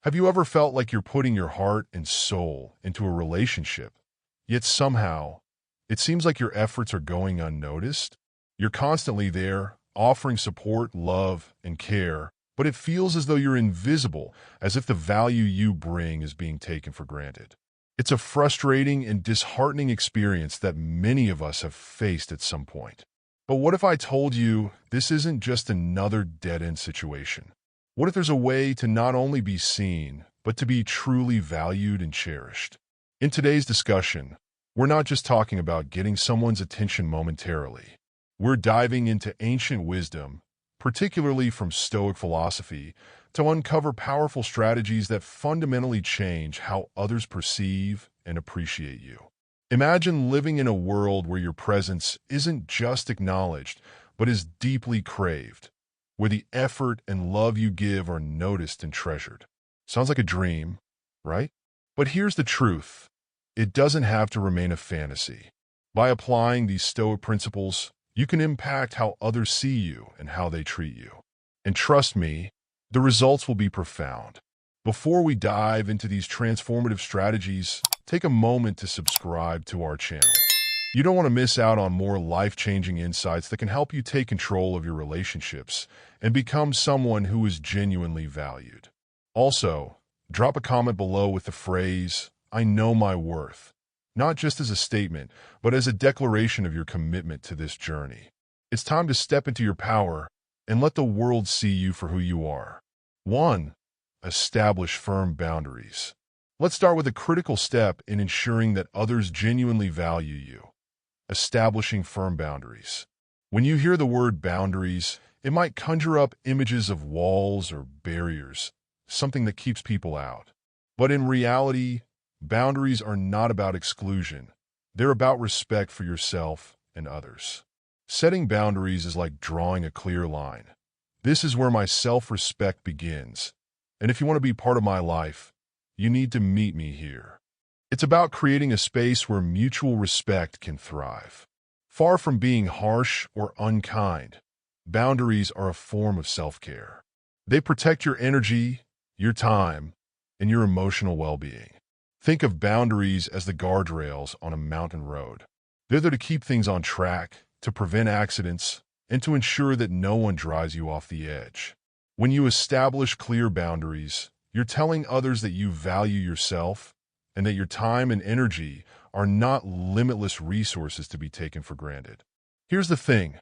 Have you ever felt like you're putting your heart and soul into a relationship, yet somehow it seems like your efforts are going unnoticed? You're constantly there, offering support, love, and care, but it feels as though you're invisible, as if the value you bring is being taken for granted. It's a frustrating and disheartening experience that many of us have faced at some point. But what if I told you this isn't just another dead-end situation? What if there's a way to not only be seen, but to be truly valued and cherished? In today's discussion, we're not just talking about getting someone's attention momentarily. We're diving into ancient wisdom, particularly from Stoic philosophy, to uncover powerful strategies that fundamentally change how others perceive and appreciate you. Imagine living in a world where your presence isn't just acknowledged, but is deeply craved, where the effort and love you give are noticed and treasured. Sounds like a dream, right? But here's the truth. It doesn't have to remain a fantasy. By applying these Stoic principles, you can impact how others see you and how they treat you. And trust me, the results will be profound. Before we dive into these transformative strategies, take a moment to subscribe to our channel. You don't want to miss out on more life-changing insights that can help you take control of your relationships and become someone who is genuinely valued. Also, drop a comment below with the phrase, "I know my worth," not just as a statement, but as a declaration of your commitment to this journey. It's time to step into your power and let the world see you for who you are. 1. Establish firm boundaries. Let's start with a critical step in ensuring that others genuinely value you. Establishing firm boundaries. When you hear the word boundaries, it might conjure up images of walls or barriers, something that keeps people out. But in reality, boundaries are not about exclusion. They're about respect for yourself and others. Setting boundaries is like drawing a clear line. This is where my self-respect begins. And if you want to be part of my life, you need to meet me here. It's about creating a space where mutual respect can thrive. Far from being harsh or unkind, boundaries are a form of self-care. They protect your energy, your time, and your emotional well-being. Think of boundaries as the guardrails on a mountain road. They're there to keep things on track, to prevent accidents, and to ensure that no one drives you off the edge. When you establish clear boundaries, you're telling others that you value yourself and that your time and energy are not limitless resources to be taken for granted. Here's the thing.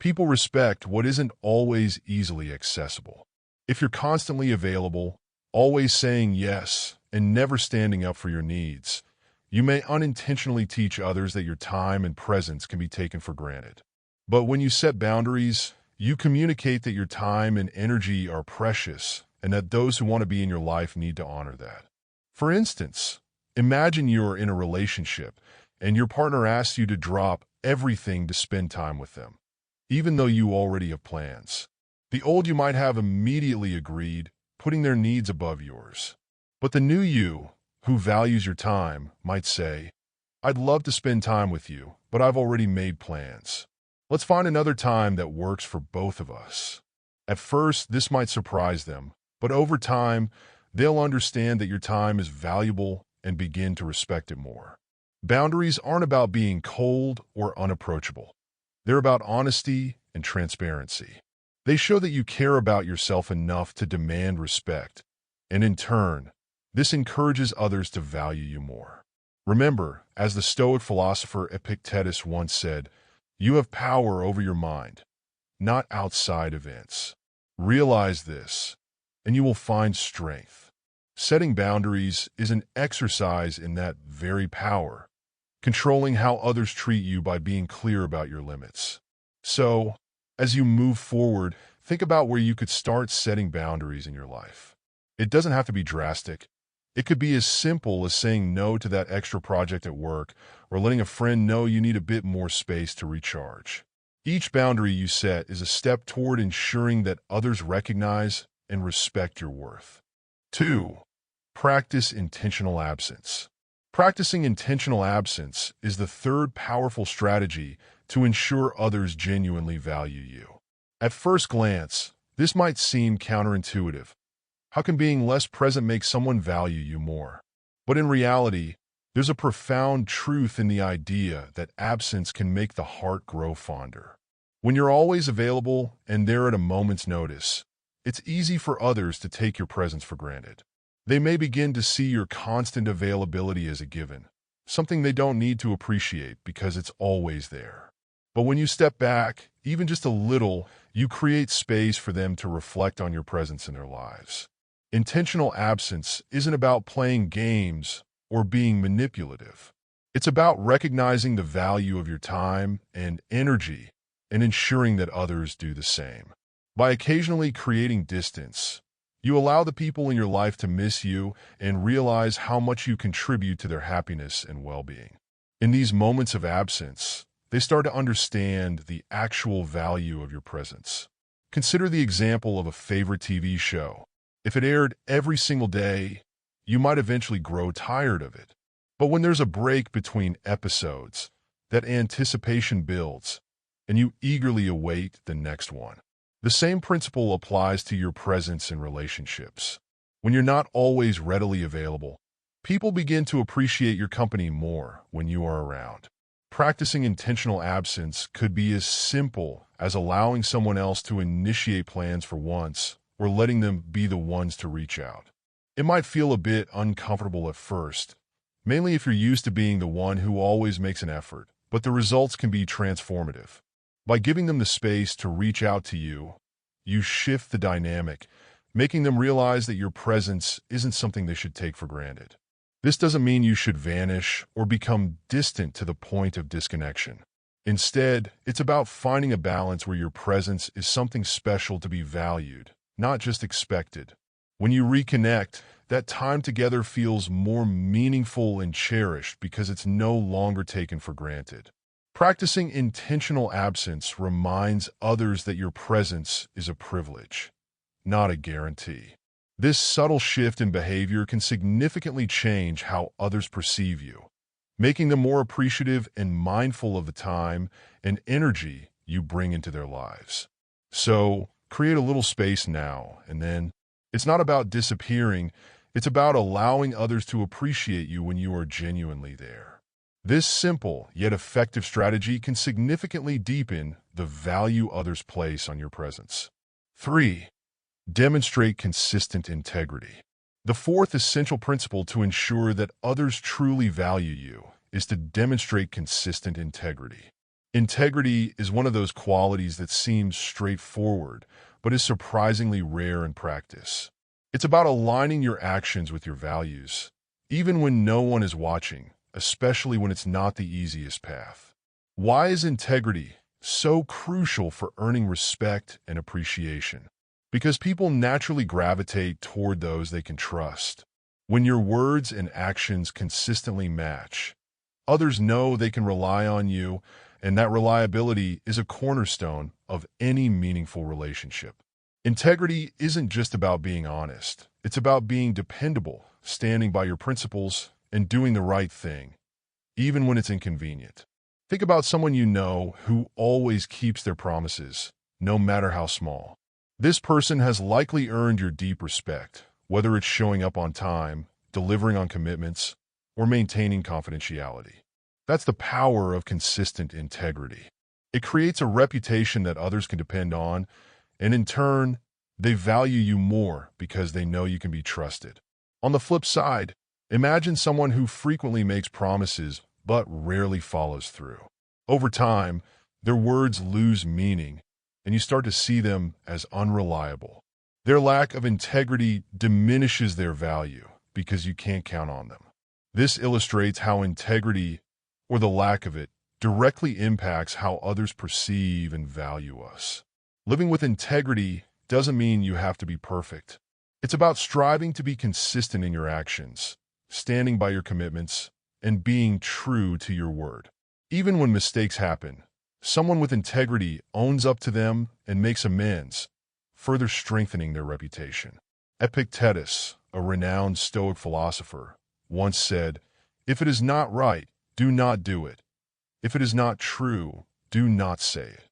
People respect what isn't always easily accessible. If you're constantly available, always saying yes, and never standing up for your needs, you may unintentionally teach others that your time and presence can be taken for granted. But when you set boundaries, you communicate that your time and energy are precious and that those who want to be in your life need to honor that. For instance, imagine you're in a relationship and your partner asks you to drop everything to spend time with them, even though you already have plans. The old you might have immediately agreed, putting their needs above yours. But the new you, who values your time, might say, "I'd love to spend time with you, but I've already made plans. Let's find another time that works for both of us." At first, this might surprise them, but over time, they'll understand that your time is valuable and begin to respect it more. Boundaries aren't about being cold or unapproachable. They're about honesty and transparency. They show that you care about yourself enough to demand respect, and in turn, this encourages others to value you more. Remember, as the Stoic philosopher Epictetus once said, you have power over your mind, not outside events. Realize this, and you will find strength. Setting boundaries is an exercise in that very power, controlling how others treat you by being clear about your limits. So, as you move forward, think about where you could start setting boundaries in your life. It doesn't have to be drastic. It could be as simple as saying no to that extra project at work or letting a friend know you need a bit more space to recharge. Each boundary you set is a step toward ensuring that others recognize and respect your worth. 2. Practice intentional absence. Practicing intentional absence is the third powerful strategy to ensure others genuinely value you. At first glance, this might seem counterintuitive. How can being less present make someone value you more? But in reality, there's a profound truth in the idea that absence can make the heart grow fonder. When you're always available and there at a moment's notice, it's easy for others to take your presence for granted. They may begin to see your constant availability as a given, something they don't need to appreciate because it's always there. But when you step back, even just a little, you create space for them to reflect on your presence in their lives. Intentional absence isn't about playing games or being manipulative. It's about recognizing the value of your time and energy and ensuring that others do the same. By occasionally creating distance, you allow the people in your life to miss you and realize how much you contribute to their happiness and well-being. In these moments of absence, they start to understand the actual value of your presence. Consider the example of a favorite TV show. If it aired every single day, you might eventually grow tired of it. But when there's a break between episodes, that anticipation builds, and you eagerly await the next one. The same principle applies to your presence in relationships. When you're not always readily available, people begin to appreciate your company more when you are around. Practicing intentional absence could be as simple as allowing someone else to initiate plans for once, or letting them be the ones to reach out. It might feel a bit uncomfortable at first, mainly if you're used to being the one who always makes an effort, but the results can be transformative. By giving them the space to reach out to you, you shift the dynamic, making them realize that your presence isn't something they should take for granted. This doesn't mean you should vanish or become distant to the point of disconnection. Instead, it's about finding a balance where your presence is something special to be valued, not just expected. When you reconnect, that time together feels more meaningful and cherished because it's no longer taken for granted. Practicing intentional absence reminds others that your presence is a privilege, not a guarantee. This subtle shift in behavior can significantly change how others perceive you, making them more appreciative and mindful of the time and energy you bring into their lives. So, create a little space now and then. It's not about disappearing, it's about allowing others to appreciate you when you are genuinely there. This simple yet effective strategy can significantly deepen the value others place on your presence. 3. Demonstrate consistent integrity. The fourth essential principle to ensure that others truly value you is to demonstrate consistent integrity. Integrity is one of those qualities that seems straightforward, but is surprisingly rare in practice. It's about aligning your actions with your values, even when no one is watching, especially when it's not the easiest path. Why is integrity so crucial for earning respect and appreciation? Because people naturally gravitate toward those they can trust. When your words and actions consistently match, others know they can rely on you, and that reliability is a cornerstone of any meaningful relationship. Integrity isn't just about being honest. It's about being dependable, standing by your principles, and doing the right thing, even when it's inconvenient. Think about someone you know who always keeps their promises, no matter how small. This person has likely earned your deep respect, whether it's showing up on time, delivering on commitments, or maintaining confidentiality. That's the power of consistent integrity. It creates a reputation that others can depend on, and in turn, they value you more because they know you can be trusted. On the flip side, imagine someone who frequently makes promises but rarely follows through. Over time, their words lose meaning, and you start to see them as unreliable. Their lack of integrity diminishes their value because you can't count on them. This illustrates how integrity, or the lack of it, directly impacts how others perceive and value us. Living with integrity doesn't mean you have to be perfect. It's about striving to be consistent in your actions, standing by your commitments, and being true to your word. Even when mistakes happen, someone with integrity owns up to them and makes amends, further strengthening their reputation. Epictetus, a renowned Stoic philosopher, once said, "If it is not right, do not do it. If it is not true, do not say it."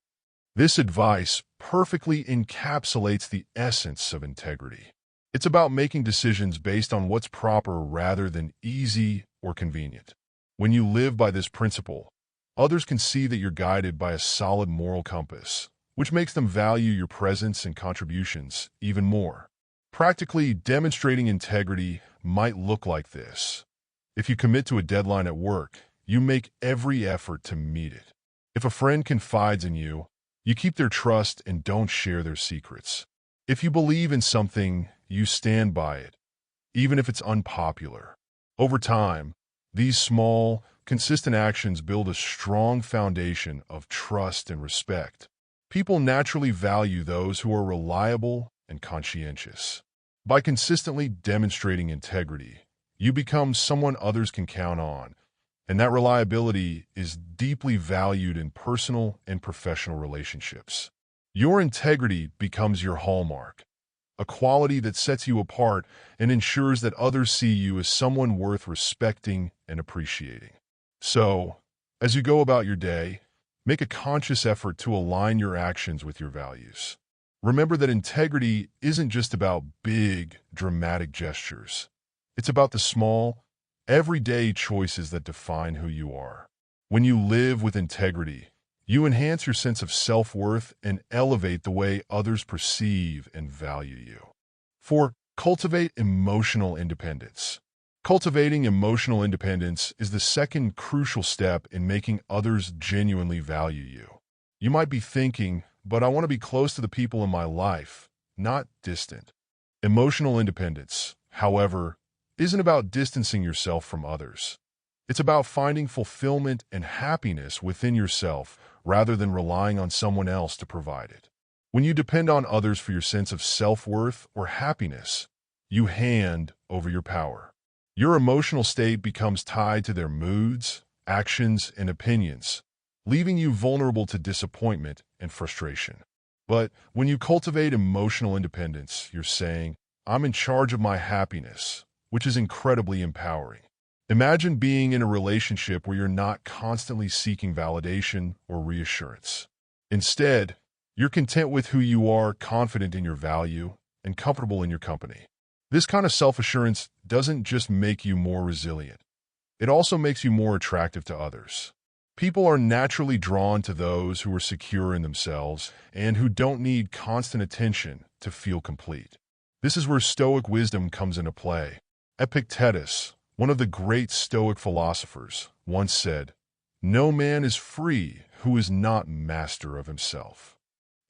This advice perfectly encapsulates the essence of integrity. It's about making decisions based on what's proper rather than easy or convenient. When you live by this principle, others can see that you're guided by a solid moral compass, which makes them value your presence and contributions even more. Practically demonstrating integrity might look like this. If you commit to a deadline at work, you make every effort to meet it. If a friend confides in you, you keep their trust and don't share their secrets. If you believe in something, you stand by it, even if it's unpopular. Over time, these small, consistent actions build a strong foundation of trust and respect. People naturally value those who are reliable and conscientious. By consistently demonstrating integrity, you become someone others can count on, and that reliability is deeply valued in personal and professional relationships. Your integrity becomes your hallmark, a quality that sets you apart and ensures that others see you as someone worth respecting and appreciating. So, as you go about your day, make a conscious effort to align your actions with your values. Remember that integrity isn't just about big, dramatic gestures. It's about the small, everyday choices that define who you are. When you live with integrity, you enhance your sense of self-worth and elevate the way others perceive and value you. 4. Cultivate emotional independence. Cultivating emotional independence is the second crucial step in making others genuinely value you. You might be thinking, but I want to be close to the people in my life, not distant. Emotional independence, however, isn't about distancing yourself from others. It's about finding fulfillment and happiness within yourself rather than relying on someone else to provide it. When you depend on others for your sense of self-worth or happiness, you hand over your power. Your emotional state becomes tied to their moods, actions, and opinions, leaving you vulnerable to disappointment and frustration. But when you cultivate emotional independence, you're saying, I'm in charge of my happiness, which is incredibly empowering. Imagine being in a relationship where you're not constantly seeking validation or reassurance. Instead, you're content with who you are, confident in your value, and comfortable in your company. This kind of self-assurance doesn't just make you more resilient. It also makes you more attractive to others. People are naturally drawn to those who are secure in themselves and who don't need constant attention to feel complete. This is where Stoic wisdom comes into play. Epictetus, one of the great Stoic philosophers, once said, "No man is free who is not master of himself."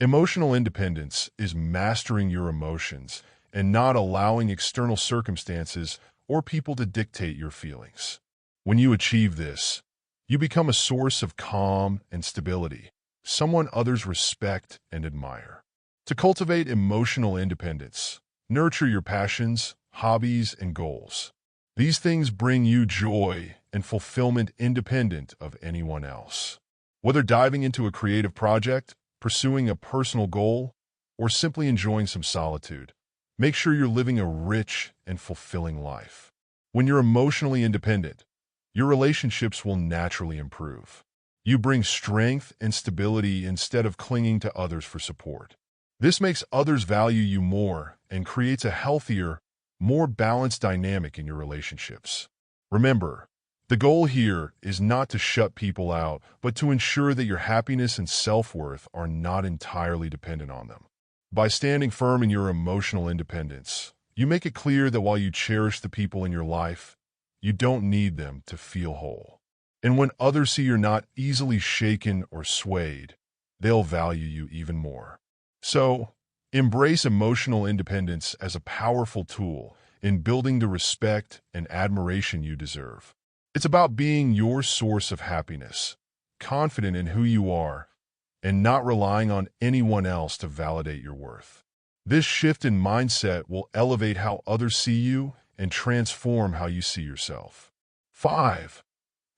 Emotional independence is mastering your emotions and not allowing external circumstances or people to dictate your feelings. When you achieve this, you become a source of calm and stability, someone others respect and admire. To cultivate emotional independence, nurture your passions, hobbies, and goals. These things bring you joy and fulfillment independent of anyone else. Whether diving into a creative project, pursuing a personal goal, or simply enjoying some solitude, make sure you're living a rich and fulfilling life. When you're emotionally independent, your relationships will naturally improve. You bring strength and stability instead of clinging to others for support. This makes others value you more and creates a healthier, more balanced dynamic in your relationships. Remember, the goal here is not to shut people out, but to ensure that your happiness and self-worth are not entirely dependent on them. By standing firm in your emotional independence, you make it clear that while you cherish the people in your life, you don't need them to feel whole. And when others see you're not easily shaken or swayed, they'll value you even more. So, embrace emotional independence as a powerful tool in building the respect and admiration you deserve. It's about being your source of happiness, confident in who you are, and not relying on anyone else to validate your worth. This shift in mindset will elevate how others see you and transform how you see yourself. 5.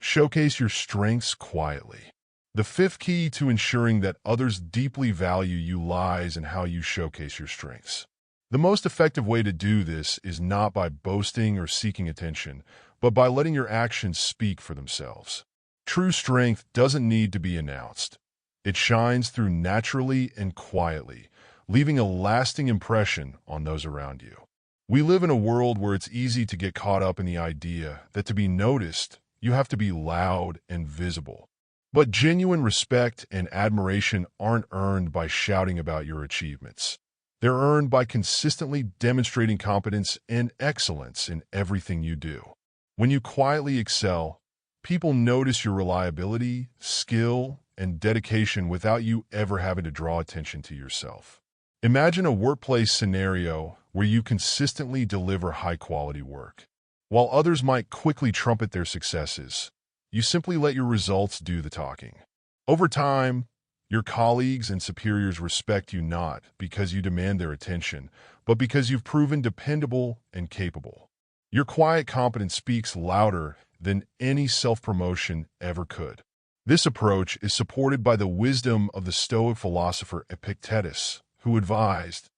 Showcase your strengths quietly. The fifth key to ensuring that others deeply value you lies in how you showcase your strengths. The most effective way to do this is not by boasting or seeking attention, but by letting your actions speak for themselves. True strength doesn't need to be announced. It shines through naturally and quietly, leaving a lasting impression on those around you. We live in a world where it's easy to get caught up in the idea that to be noticed, you have to be loud and visible. But genuine respect and admiration aren't earned by shouting about your achievements. They're earned by consistently demonstrating competence and excellence in everything you do. When you quietly excel, people notice your reliability, skill, and dedication without you ever having to draw attention to yourself. Imagine a workplace scenario where you consistently deliver high-quality work. While others might quickly trumpet their successes, you simply let your results do the talking. Over time, your colleagues and superiors respect you not because you demand their attention, but because you've proven dependable and capable. Your quiet competence speaks louder than any self-promotion ever could. This approach is supported by the wisdom of the Stoic philosopher Epictetus, who advised,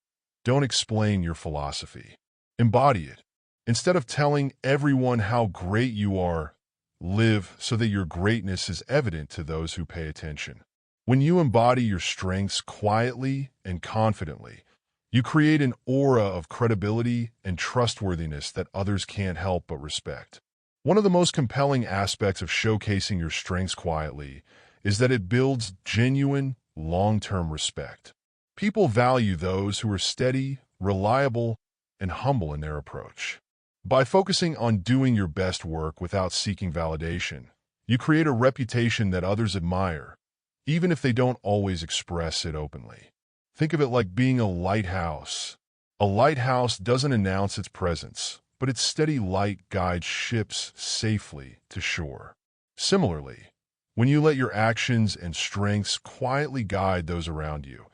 "Don't explain your philosophy. Embody it. Instead of telling everyone how great you are, live so that your greatness is evident to those who pay attention." When you embody your strengths quietly and confidently, you create an aura of credibility and trustworthiness that others can't help but respect. One of the most compelling aspects of showcasing your strengths quietly is that it builds genuine, long-term respect. People value those who are steady, reliable, and humble in their approach. By focusing on doing your best work without seeking validation, you create a reputation that others admire, even if they don't always express it openly. Think of it like being a lighthouse. A lighthouse doesn't announce its presence, but its steady light guides ships safely to shore. Similarly, when you let your actions and strengths quietly guide those around you,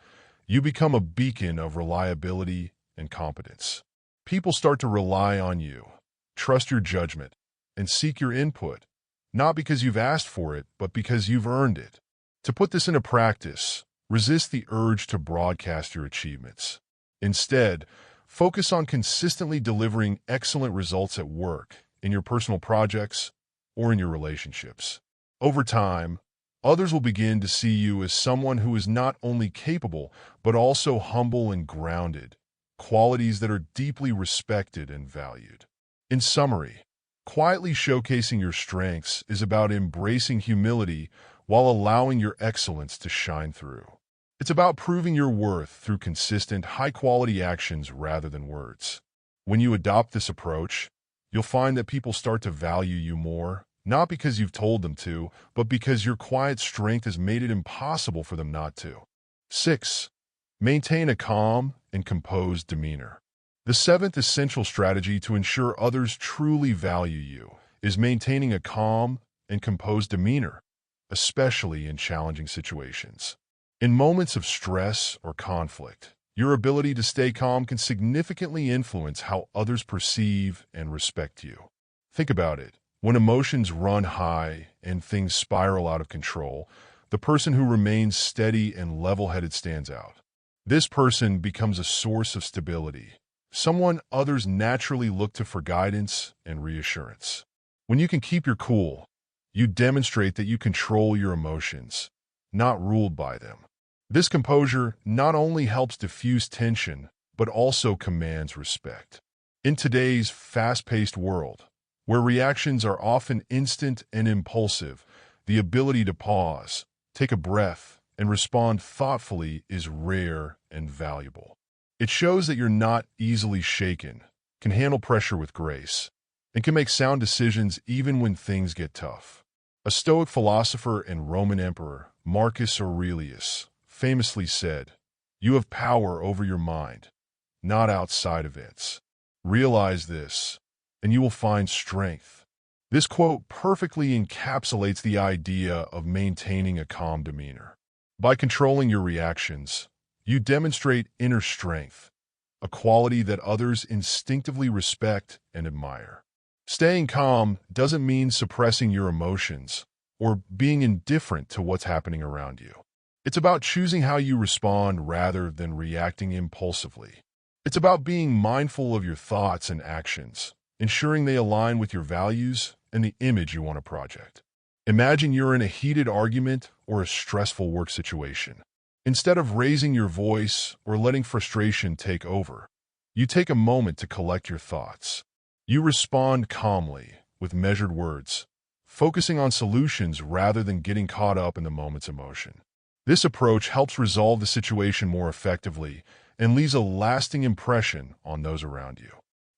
you become a beacon of reliability and competence. People start to rely on you, trust your judgment, and seek your input, not because you've asked for it, but because you've earned it. To put this into practice, resist the urge to broadcast your achievements. Instead, focus on consistently delivering excellent results at work, in your personal projects, or in your relationships. Over time, others will begin to see you as someone who is not only capable, but also humble and grounded, qualities that are deeply respected and valued. In summary, quietly showcasing your strengths is about embracing humility while allowing your excellence to shine through. It's about proving your worth through consistent, high-quality actions rather than words. When you adopt this approach, you'll find that people start to value you more, not because you've told them to, but because your quiet strength has made it impossible for them not to. 6. Maintain a calm and composed demeanor. The seventh essential strategy to ensure others truly value you is maintaining a calm and composed demeanor, especially in challenging situations. In moments of stress or conflict, your ability to stay calm can significantly influence how others perceive and respect you. Think about it. When emotions run high and things spiral out of control, the person who remains steady and level-headed stands out. This person becomes a source of stability, someone others naturally look to for guidance and reassurance. When you can keep your cool, you demonstrate that you control your emotions, not ruled by them. This composure not only helps diffuse tension, but also commands respect. In today's fast-paced world, where reactions are often instant and impulsive, the ability to pause, take a breath, and respond thoughtfully is rare and valuable. It shows that you're not easily shaken, can handle pressure with grace, and can make sound decisions even when things get tough. A Stoic philosopher and Roman emperor, Marcus Aurelius, famously said, "You have power over your mind, not outside events. Realize this, and you will find strength." This quote perfectly encapsulates the idea of maintaining a calm demeanor. By controlling your reactions, you demonstrate inner strength, a quality that others instinctively respect and admire. Staying calm doesn't mean suppressing your emotions or being indifferent to what's happening around you. It's about choosing how you respond rather than reacting impulsively. It's about being mindful of your thoughts and actions, ensuring they align with your values and the image you want to project. Imagine you're in a heated argument or a stressful work situation. Instead of raising your voice or letting frustration take over, You take a moment to collect your thoughts. You respond calmly, with measured words, focusing on solutions rather than getting caught up in the moment's emotion. This approach helps resolve the situation more effectively and leaves a lasting impression on those around you.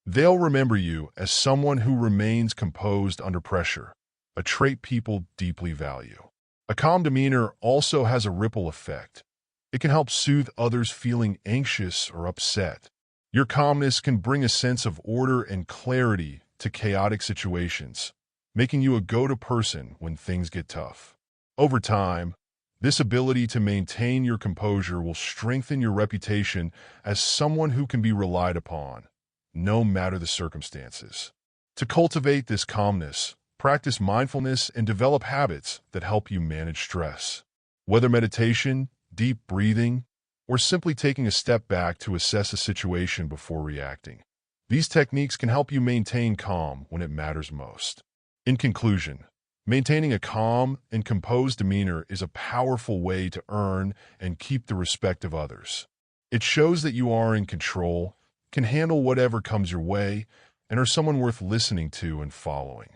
They'll remember you as someone who remains composed under pressure, a trait people deeply value. A calm demeanor also has a ripple effect. It can help soothe others feeling anxious or upset. Your calmness can bring a sense of order and clarity to chaotic situations, making you a go-to person when things get tough. Over time, this ability to maintain your composure will strengthen your reputation as someone who can be relied upon, no matter the circumstances. To cultivate this calmness, practice mindfulness and develop habits that help you manage stress. Whether meditation, deep breathing, or simply taking a step back to assess a situation before reacting, these techniques can help you maintain calm when it matters most. In conclusion, maintaining a calm and composed demeanor is a powerful way to earn and keep the respect of others. It shows that you are in control, can handle whatever comes your way, and are someone worth listening to and following.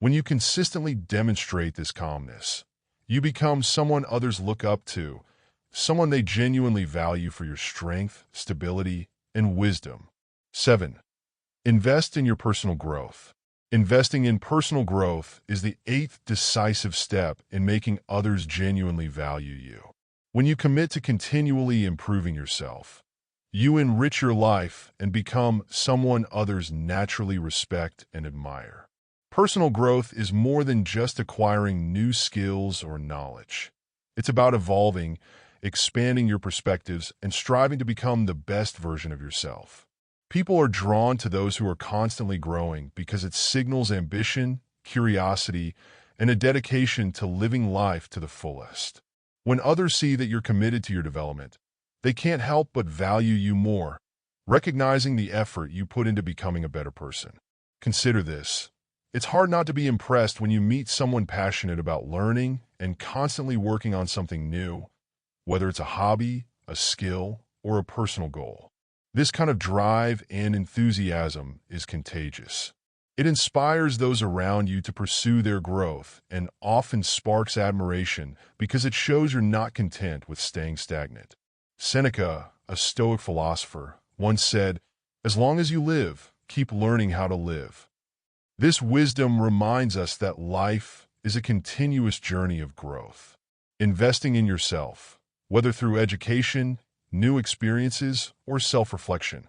When you consistently demonstrate this calmness, you become someone others look up to, someone they genuinely value for your strength, stability, and wisdom. 7. Invest in your personal growth. Investing in personal growth is the 8th decisive step in making others genuinely value you. When you commit to continually improving yourself, you enrich your life and become someone others naturally respect and admire. Personal growth is more than just acquiring new skills or knowledge. It's about evolving, expanding your perspectives, and striving to become the best version of yourself. People are drawn to those who are constantly growing because it signals ambition, curiosity, and a dedication to living life to the fullest. When others see that you're committed to your development, they can't help but value you more, recognizing the effort you put into becoming a better person. Consider this. It's hard not to be impressed when you meet someone passionate about learning and constantly working on something new, whether it's a hobby, a skill, or a personal goal. This kind of drive and enthusiasm is contagious. It inspires those around you to pursue their growth and often sparks admiration because it shows you're not content with staying stagnant. Seneca, a Stoic philosopher, once said, "As long as you live, keep learning how to live." This wisdom reminds us that life is a continuous journey of growth. Investing in yourself, whether through education, new experiences, or self-reflection,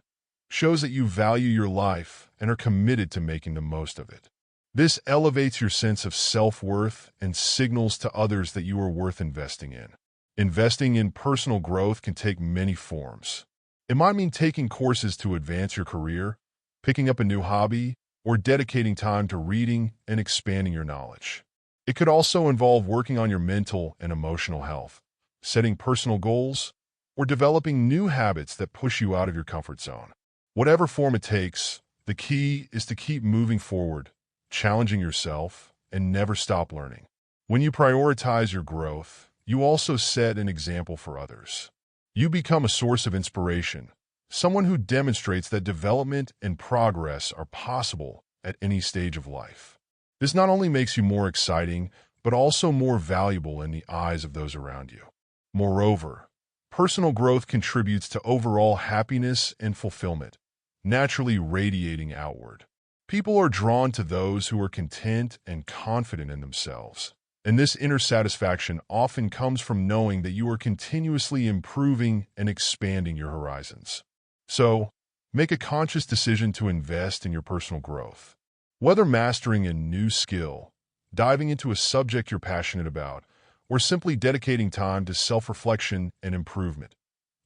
shows that you value your life and are committed to making the most of it. This elevates your sense of self-worth and signals to others that you are worth investing in. Investing in personal growth can take many forms. It might mean taking courses to advance your career, picking up a new hobby, or dedicating time to reading and expanding your knowledge. It could also involve working on your mental and emotional health, setting personal goals, or developing new habits that push you out of your comfort zone. Whatever form it takes, the key is to keep moving forward, challenging yourself, and never stop learning. When you prioritize your growth, you also set an example for others. You become a source of inspiration, someone who demonstrates that development and progress are possible at any stage of life. This not only makes you more exciting, but also more valuable in the eyes of those around you. Moreover, personal growth contributes to overall happiness and fulfillment, naturally radiating outward. People are drawn to those who are content and confident in themselves. And this inner satisfaction often comes from knowing that you are continuously improving and expanding your horizons. So, make a conscious decision to invest in your personal growth. Whether mastering a new skill, diving into a subject you're passionate about, or simply dedicating time to self-reflection and improvement,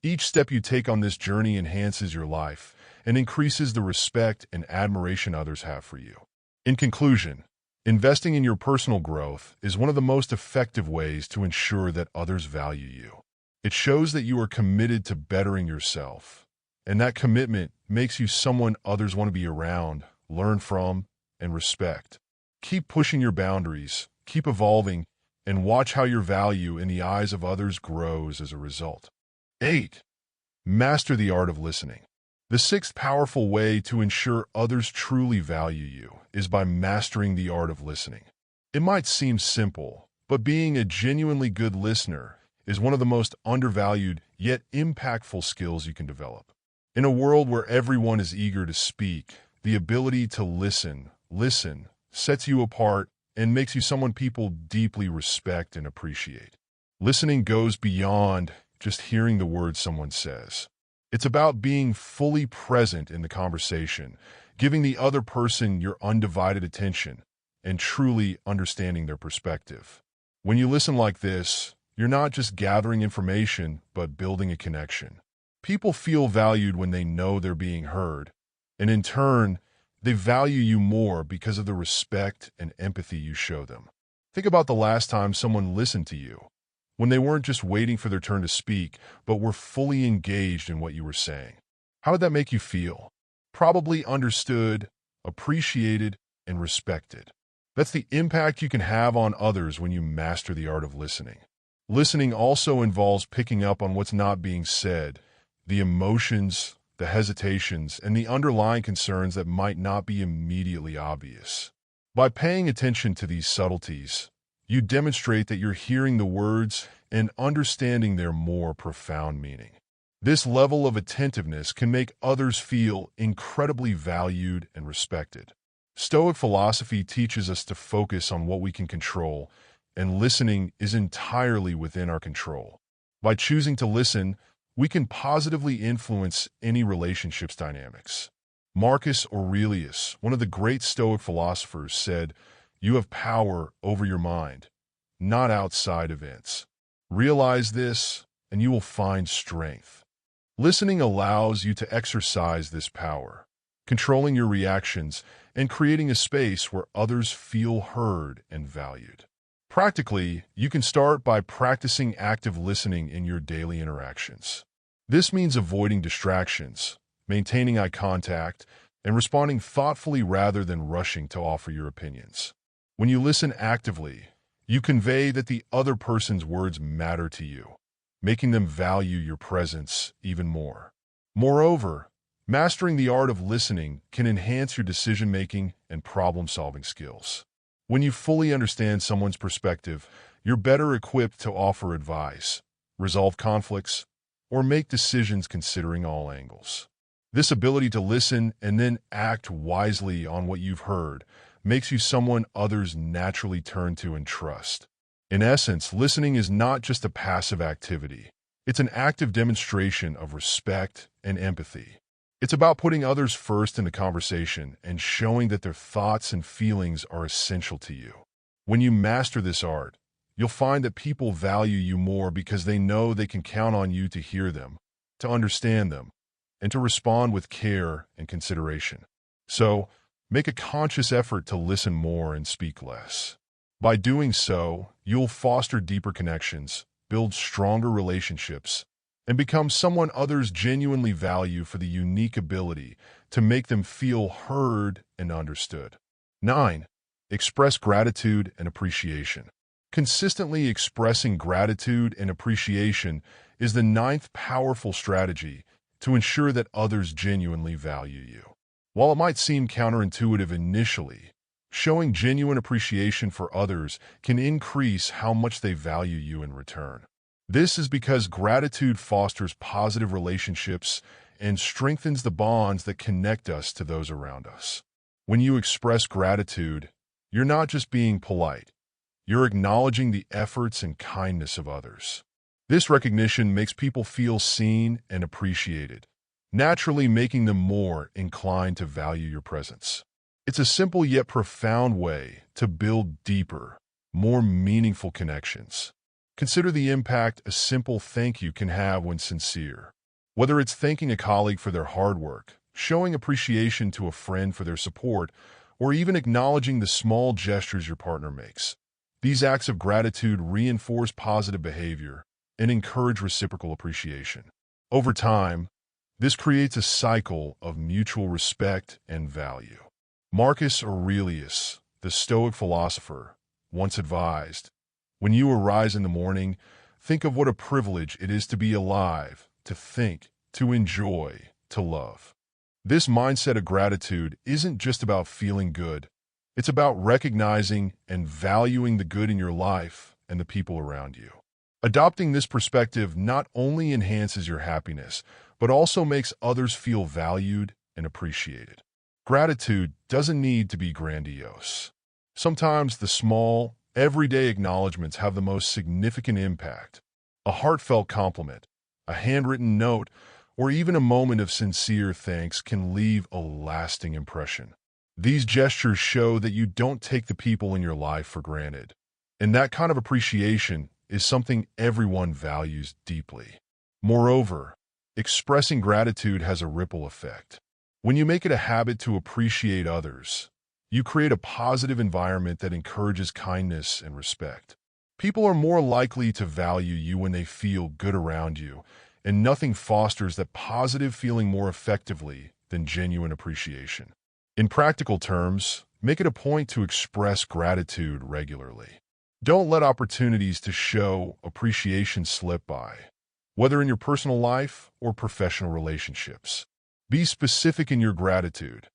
each step you take on this journey enhances your life and increases the respect and admiration others have for you. In conclusion, investing in your personal growth is one of the most effective ways to ensure that others value you. It shows that you are committed to bettering yourself, and that commitment makes you someone others want to be around, learn from, and respect. Keep pushing your boundaries, keep evolving, and watch how your value in the eyes of others grows as a result. 8. Master the art of listening. The sixth powerful way to ensure others truly value you is by mastering the art of listening. It might seem simple, but being a genuinely good listener is one of the most undervalued yet impactful skills you can develop. In a world where everyone is eager to speak, the ability to listen, sets you apart and makes you someone people deeply respect and appreciate. Listening goes beyond just hearing the words someone says. It's about being fully present in the conversation, giving the other person your undivided attention, and truly understanding their perspective. When you listen like this, you're not just gathering information, but building a connection. People feel valued when they know they're being heard, and in turn, they value you more because of the respect and empathy you show them. Think about the last time someone listened to you, when they weren't just waiting for their turn to speak, but were fully engaged in what you were saying. How did that make you feel? Probably understood, appreciated, and respected. That's the impact you can have on others when you master the art of listening. Listening also involves picking up on what's not being said, the emotions, the hesitations, and the underlying concerns that might not be immediately obvious. By paying attention to these subtleties, you demonstrate that you're hearing the words and understanding their more profound meaning. This level of attentiveness can make others feel incredibly valued and respected. Stoic philosophy teaches us to focus on what we can control, and listening is entirely within our control. By choosing to listen, we can positively influence any relationship's dynamics. Marcus Aurelius, one of the great Stoic philosophers, said, "You have power over your mind, not outside events. Realize this, and you will find strength." Listening allows you to exercise this power, controlling your reactions and creating a space where others feel heard and valued. Practically, you can start by practicing active listening in your daily interactions. This means avoiding distractions, maintaining eye contact, and responding thoughtfully rather than rushing to offer your opinions. When you listen actively, you convey that the other person's words matter to you, making them value your presence even more. Moreover, mastering the art of listening can enhance your decision-making and problem-solving skills. When you fully understand someone's perspective, you're better equipped to offer advice, resolve conflicts, or make decisions considering all angles. This ability to listen and then act wisely on what you've heard makes you someone others naturally turn to and trust. In essence, listening is not just a passive activity. It's an active demonstration of respect and empathy. It's about putting others first in the conversation and showing that their thoughts and feelings are essential to you. When you master this art, you'll find that people value you more because they know they can count on you to hear them, to understand them, and to respond with care and consideration. So, make a conscious effort to listen more and speak less. By doing so, you'll foster deeper connections, build stronger relationships, and become someone others genuinely value for the unique ability to make them feel heard and understood. 9. Express gratitude and appreciation. Consistently expressing gratitude and appreciation is the ninth powerful strategy to ensure that others genuinely value you. While it might seem counterintuitive initially, showing genuine appreciation for others can increase how much they value you in return. This is because gratitude fosters positive relationships and strengthens the bonds that connect us to those around us. When you express gratitude, you're not just being polite. You're acknowledging the efforts and kindness of others. This recognition makes people feel seen and appreciated, naturally making them more inclined to value your presence. It's a simple yet profound way to build deeper, more meaningful connections. Consider the impact a simple thank you can have when sincere. Whether it's thanking a colleague for their hard work, showing appreciation to a friend for their support, or even acknowledging the small gestures your partner makes. These acts of gratitude reinforce positive behavior and encourage reciprocal appreciation. Over time, this creates a cycle of mutual respect and value. Marcus Aurelius, the Stoic philosopher, once advised, "When you arise in the morning, think of what a privilege it is to be alive, to think, to enjoy, to love." This mindset of gratitude isn't just about feeling good. It's about recognizing and valuing the good in your life and the people around you. Adopting this perspective not only enhances your happiness, but also makes others feel valued and appreciated. Gratitude doesn't need to be grandiose. Sometimes the small, everyday acknowledgments have the most significant impact. A heartfelt compliment, a handwritten note, or even a moment of sincere thanks can leave a lasting impression. These gestures show that you don't take the people in your life for granted, and that kind of appreciation is something everyone values deeply. Moreover, expressing gratitude has a ripple effect. When you make it a habit to appreciate others, you create a positive environment that encourages kindness and respect. People are more likely to value you when they feel good around you, and nothing fosters that positive feeling more effectively than genuine appreciation. In practical terms, make it a point to express gratitude regularly. Don't let opportunities to show appreciation slip by, whether in your personal life or professional relationships. Be specific in your gratitude.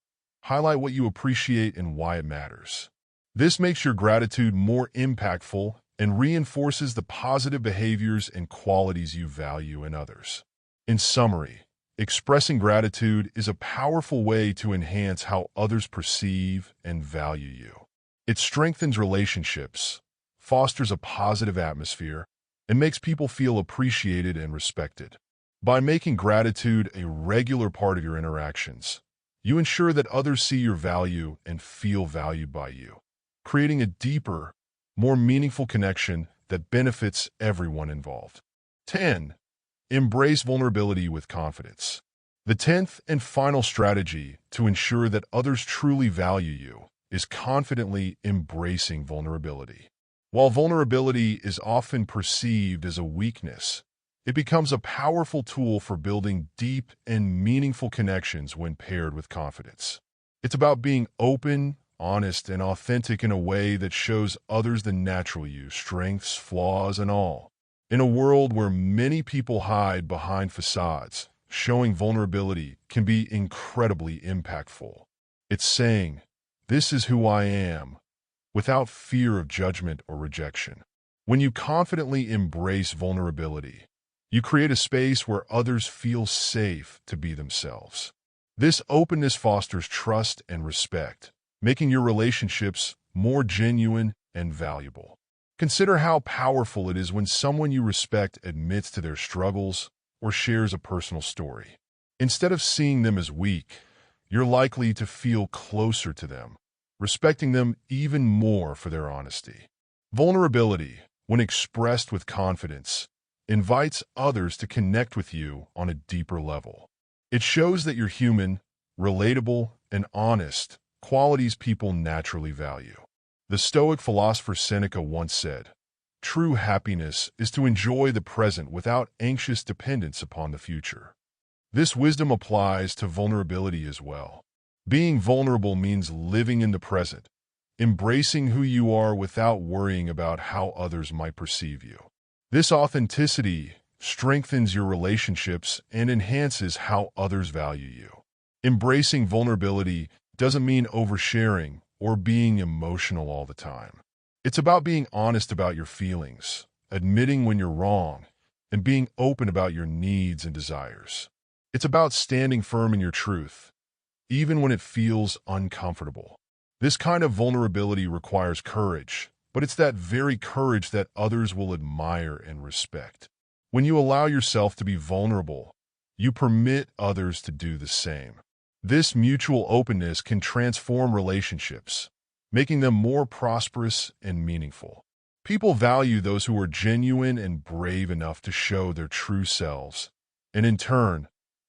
Highlight what you appreciate and why it matters. This makes your gratitude more impactful and reinforces the positive behaviors and qualities you value in others. In summary, expressing gratitude is a powerful way to enhance how others perceive and value you. It strengthens relationships, fosters a positive atmosphere, and makes people feel appreciated and respected. By making gratitude a regular part of your interactions, you ensure that others see your value and feel valued by you, creating a deeper, more meaningful connection that benefits everyone involved. 10. Embrace vulnerability with confidence. The 10th and final strategy to ensure that others truly value you is confidently embracing vulnerability. While vulnerability is often perceived as a weakness, it becomes a powerful tool for building deep and meaningful connections when paired with confidence. It's about being open, honest, and authentic in a way that shows others the natural you, strengths, flaws, and all. In a world where many people hide behind facades, showing vulnerability can be incredibly impactful. It's saying, "This is who I am," without fear of judgment or rejection. When you confidently embrace vulnerability, you create a space where others feel safe to be themselves. This openness fosters trust and respect, making your relationships more genuine and valuable. Consider how powerful it is when someone you respect admits to their struggles or shares a personal story. Instead of seeing them as weak, you're likely to feel closer to them, respecting them even more for their honesty. Vulnerability, when expressed with confidence, invites others to connect with you on a deeper level. It shows that you're human, relatable, and honest, qualities people naturally value. The Stoic philosopher Seneca once said, "True happiness is to enjoy the present without anxious dependence upon the future." This wisdom applies to vulnerability as well. Being vulnerable means living in the present, embracing who you are without worrying about how others might perceive you. This authenticity strengthens your relationships and enhances how others value you. Embracing vulnerability doesn't mean oversharing or being emotional all the time. It's about being honest about your feelings, admitting when you're wrong, and being open about your needs and desires. It's about standing firm in your truth, even when it feels uncomfortable. This kind of vulnerability requires courage, but it's that very courage that others will admire and respect. When you allow yourself to be vulnerable, you permit others to do the same. This mutual openness can transform relationships, making them more prosperous and meaningful. People value those who are genuine and brave enough to show their true selves, and in turn,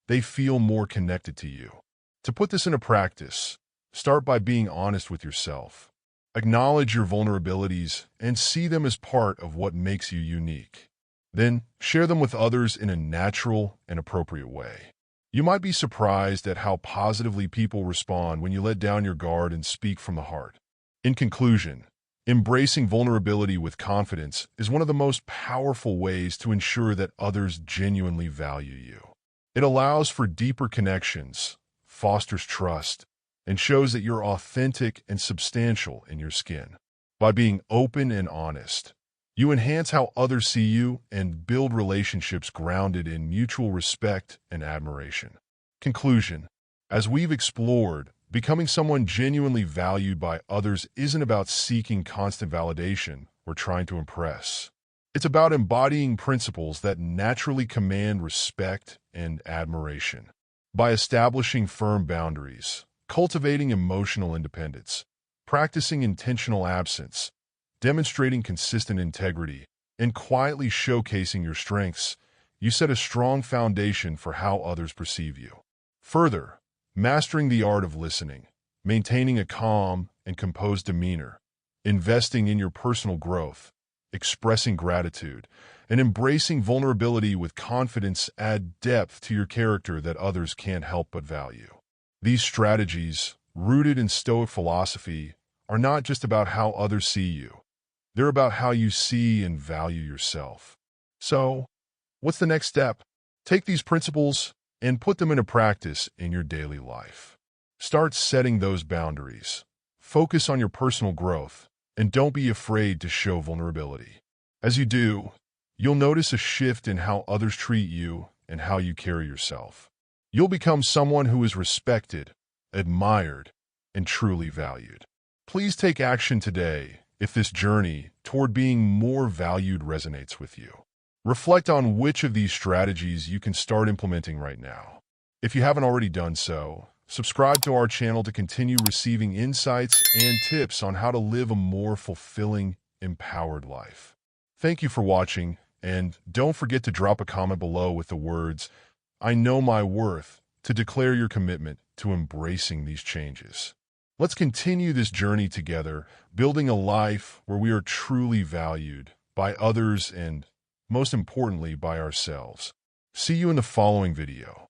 they feel more connected to you. To put this into practice, start by being honest with yourself. Acknowledge your vulnerabilities and see them as part of what makes you unique. Then, share them with others in a natural and appropriate way. You might be surprised at how positively people respond when you let down your guard and speak from the heart. In conclusion, embracing vulnerability with confidence is one of the most powerful ways to ensure that others genuinely value you. It allows for deeper connections, fosters trust, and shows that you're authentic and substantial in your skin. By being open and honest, you enhance how others see you and build relationships grounded in mutual respect and admiration. Conclusion: as we've explored, becoming someone genuinely valued by others isn't about seeking constant validation or trying to impress. It's about embodying principles that naturally command respect and admiration. By establishing firm boundaries, cultivating emotional independence, practicing intentional absence, demonstrating consistent integrity, and quietly showcasing your strengths, you set a strong foundation for how others perceive you. Further, mastering the art of listening, maintaining a calm and composed demeanor, investing in your personal growth, expressing gratitude, and embracing vulnerability with confidence add depth to your character that others can't help but value. These strategies, rooted in Stoic philosophy, are not just about how others see you. They're about how you see and value yourself. So, what's the next step? Take these principles and put them into practice in your daily life. Start setting those boundaries. Focus on your personal growth, and don't be afraid to show vulnerability. As you do, you'll notice a shift in how others treat you and how you carry yourself. You'll become someone who is respected, admired, and truly valued. Please take action today if this journey toward being more valued resonates with you. Reflect on which of these strategies you can start implementing right now. If you haven't already done so, subscribe to our channel to continue receiving insights and tips on how to live a more fulfilling, empowered life. Thank you for watching, and don't forget to drop a comment below with the words, "I know my worth," to declare your commitment to embracing these changes. Let's continue this journey together, building a life where we are truly valued by others and, most importantly, by ourselves. See you in the following video.